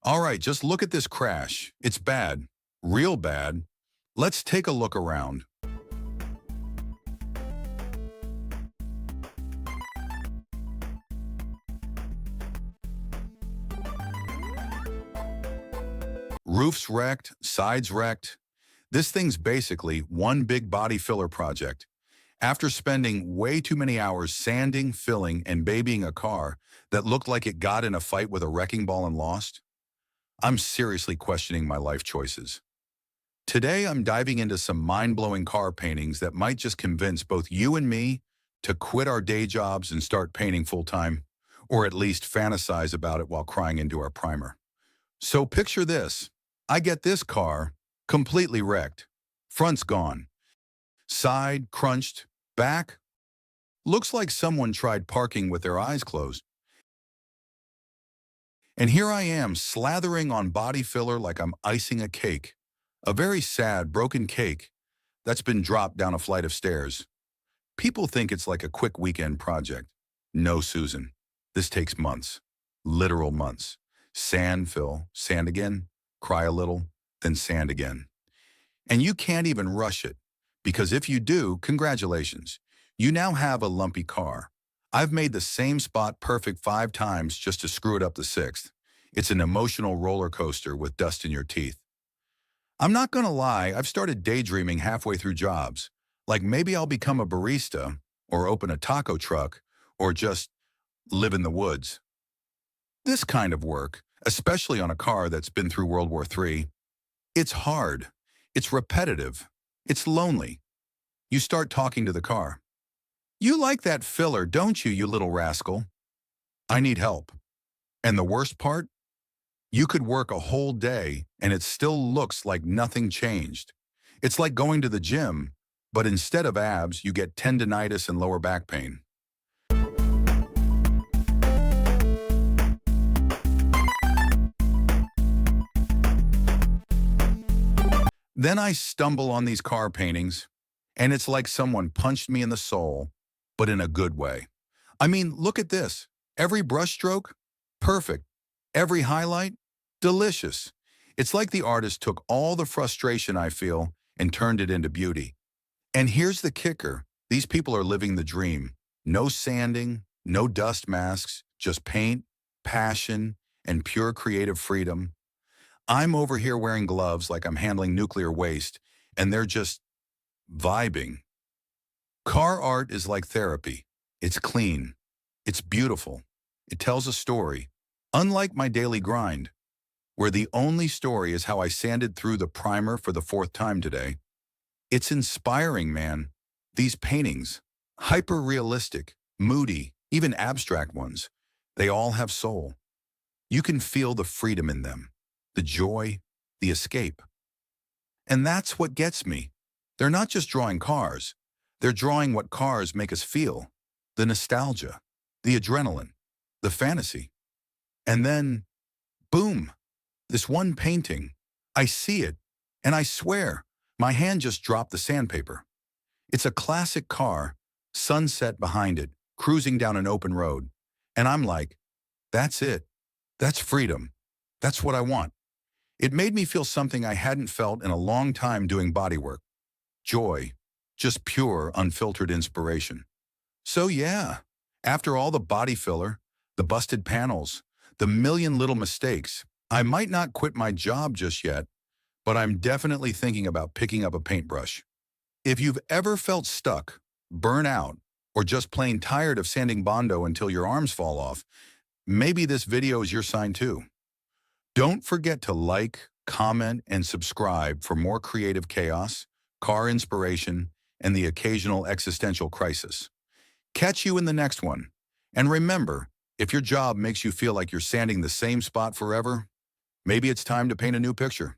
All right, just look at this crash. It's bad, real bad. Let's take a look around. Roof's wrecked, sides wrecked. This thing's basically one big body filler project. After spending way too many hours sanding, filling, and babying a car that looked like it got in a fight with a wrecking ball and lost, I'm seriously questioning my life choices. Today, I'm diving into some mind-blowing car paintings that might just convince both you and me to quit our day jobs and start painting full-time, or at least fantasize about it while crying into our primer. So picture this. I get this car completely wrecked. Front's gone. Side crunched. Back looks like someone tried parking with their eyes closed. And here I am slathering on body filler like I'm icing a cake. A very sad, broken cake that's been dropped down a flight of stairs. People think it's like a quick weekend project. No, Susan. This takes months. Literal months. Sand, fill, sand again, cry a little, then sand again. And you can't even rush it, because if you do, congratulations. You now have a lumpy car. I've made the same spot perfect 5 times just to screw it up the 6th. It's an emotional roller coaster with dust in your teeth. I'm not gonna lie, I've started daydreaming halfway through jobs. Like maybe I'll become a barista, or open a taco truck, or just live in the woods. This kind of work, especially on a car that's been through World War III, it's hard, it's repetitive, it's lonely. You start talking to the car. You like that filler, don't you, you little rascal? I need help. And the worst part? You could work a whole day and it still looks like nothing changed. It's like going to the gym, but instead of abs, you get tendinitis and lower back pain. Then I stumble on these car paintings, and it's like someone punched me in the soul, but in a good way. I mean, look at this. Every brushstroke, perfect. Every highlight, delicious. It's like the artist took all the frustration I feel and turned it into beauty. And here's the kicker. These people are living the dream. No sanding, no dust masks, just paint, passion, and pure creative freedom. I'm over here wearing gloves like I'm handling nuclear waste, and they're just vibing. Car art is like therapy. It's clean. It's beautiful. It tells a story. Unlike my daily grind, where the only story is how I sanded through the primer for the 4th time today. It's inspiring, man. These paintings, hyper-realistic, moody, even abstract ones, they all have soul. You can feel the freedom in them, the joy, the escape. And that's what gets me. They're not just drawing cars. They're drawing what cars make us feel, the nostalgia, the adrenaline, the fantasy. And then, boom, this one painting. I see it, and I swear, my hand just dropped the sandpaper. It's a classic car, sunset behind it, cruising down an open road. And I'm like, that's it. That's freedom. That's what I want. It made me feel something I hadn't felt in a long time doing bodywork. Joy. Just pure, unfiltered inspiration. So yeah, after all the body filler, the busted panels, the million little mistakes, I might not quit my job just yet, but I'm definitely thinking about picking up a paintbrush. If you've ever felt stuck, burnt out, or just plain tired of sanding Bondo until your arms fall off, maybe this video is your sign too. Don't forget to like, comment, and subscribe for more creative chaos, car inspiration, and the occasional existential crisis. Catch you in the next one. And remember, if your job makes you feel like you're sanding the same spot forever, maybe it's time to paint a new picture.